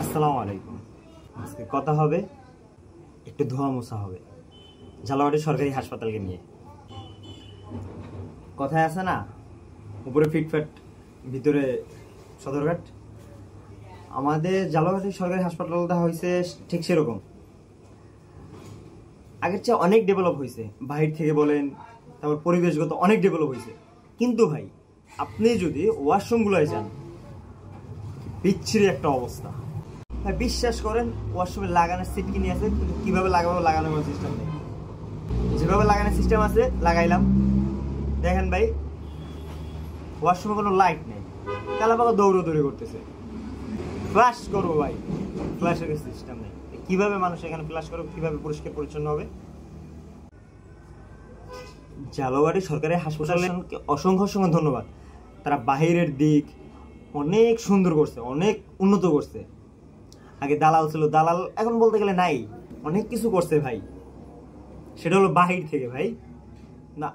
আসসালামু আলাইকুম। আজকে কথা হবে একটু ধোয়া মোছা হবে ঝালকাঠি সরকারি হাসপাতালকে নিয়ে। কথায় আছে না, উপরে ফিটফাট ভিতরে সদরঘাট। আমাদের ঝালকাঠি সরকারি হাসপাতালটা হয়েছে ঠিক সেরকম, আগের চেয়ে অনেক ডেভেলপ হয়েছে। বাহির থেকে বলেন, তারপর পরিবেশগত অনেক ডেভেলপ হয়েছে। কিন্তু ভাই, আপনি যদি ওয়াশরুমগুলোয় যান, বিচ্ছিরি একটা অবস্থা। ভাই বিশ্বাস করেন, ওয়াশরুমে লাগানোর সিট কিনে আছে, কিন্তু কিভাবে লাগাবো লাগানোর কোনো সিস্টেম নেই। যেভাবে লাগানোর সিস্টেম আছে লাগাইলাম, দেখেন ভাই ওয়াশরুমে কোনো লাইট নেই, কালাপাকা দৌড়াদৌড়ি করতেছে। ফ্লাশ করবো ভাই, ফ্লাশের সিস্টেম নেই। কিভাবে মানুষ এখানে ফ্লাশ করবে, কিভাবে পরিষ্কার পরিচ্ছন্ন হবে? ঝালকাঠি সরকারি হাসপাতালকে অসংখ্য অসংখ্য ধন্যবাদ। তারা বাহিরের দিক অনেক সুন্দর করছে, অনেক উন্নত করছে। আগে দালাল ছিল, দালাল এখন বলতে গেলে নাই, অনেক কিছু করছে ভাই। সেটা হলো বাহির থেকে ভাই না,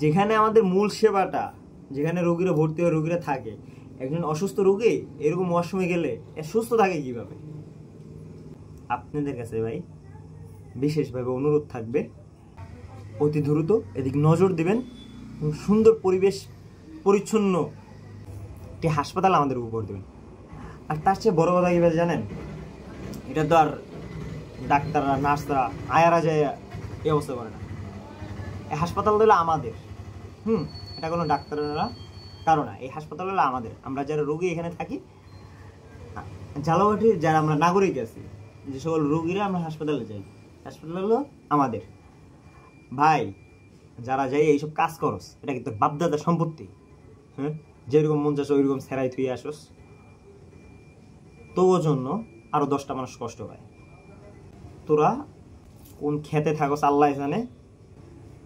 যেখানে আমাদের মূল সেবাটা, যেখানে রোগীরা ভর্তি হয়ে রোগীরা থাকে, একজন অসুস্থ রোগী এরকম ওয়াশরুমে গেলে সুস্থ থাকে কিভাবে? আপনাদের কাছে ভাই বিশেষভাবে অনুরোধ থাকবে, অতি দ্রুত এদিক নজর দিবেন, সুন্দর পরিবেশ পরিচ্ছন্ন একটি হাসপাতাল আমাদের উপর দেবেন। আর তার চেয়ে বড় কথা কীভাবে জানেন, এটা তো আর ডাক্তাররা নার্সরা আয়ারা যায় এই অবস্থা করে না। এই হাসপাতাল হলো আমাদের, এটা কোনো ডাক্তাররা কারণ না, এই হাসপাতাল হলো আমাদের। আমরা যারা রোগী এখানে থাকি, ঝালকাঠির যারা আমরা নাগরিক আছি, যে সকল রোগীরা আমরা হাসপাতালে যাই, হাসপাতাল হলো আমাদের। ভাই যারা যাই এইসব কাজ করস, এটা কিন্তু বাপদাদার সম্পত্তি। যেরকম মন চাষ ওইরকম সেরাই থুয়ে আসস, তোর জন্য আরো 10টা মানুষ কষ্ট পায়। তোরা কোন খেতে থাকস আল্লাহ জানে।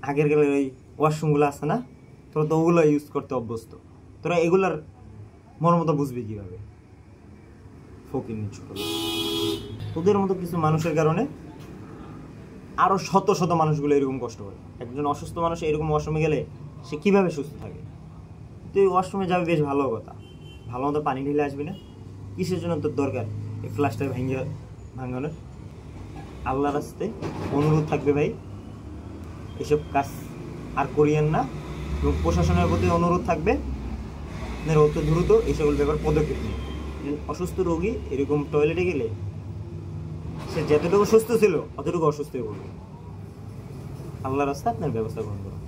আগের গেলে ওই ওয়াশরুমগুলো আছে না, তোরা তো ওগুলো ইউজ করতে অভ্যস্ত। তোরা এগুলার মর্মতা বুঝবি কিভাবে? ফকির ছোট, তোদের মতো কিছু মানুষের কারণে আরো শত শত মানুষগুলো এরকম কষ্ট করে। একজন অসুস্থ মানুষ এরকম ওয়াশরুমে গেলে সে কিভাবে সুস্থ থাকে? তুই ওয়াশরুমে যাবে বেশ ভালো কথা, ভালো মতো পানি ঢেলে আসবি না। কিসের জন্য তোর দরকার এই ফ্লাশটা ভাঙানোর? আল্লাহর রাস্তায় অনুরোধ থাকবে ভাই, এসব কাজ আর করিয়েন না। এবং প্রশাসনের প্রতি অনুরোধ থাকবে, অতি দ্রুত এই সকল ব্যাপার পদক্ষেপ নিন। অসুস্থ রোগী এরকম টয়লেটে গেলে সে যতটুকু সুস্থ ছিল অতটুকু অসুস্থ হয়ে পড়বে। আল্লাহর রাস্তায় আপনার ব্যবস্থা গ্রহণ করুন।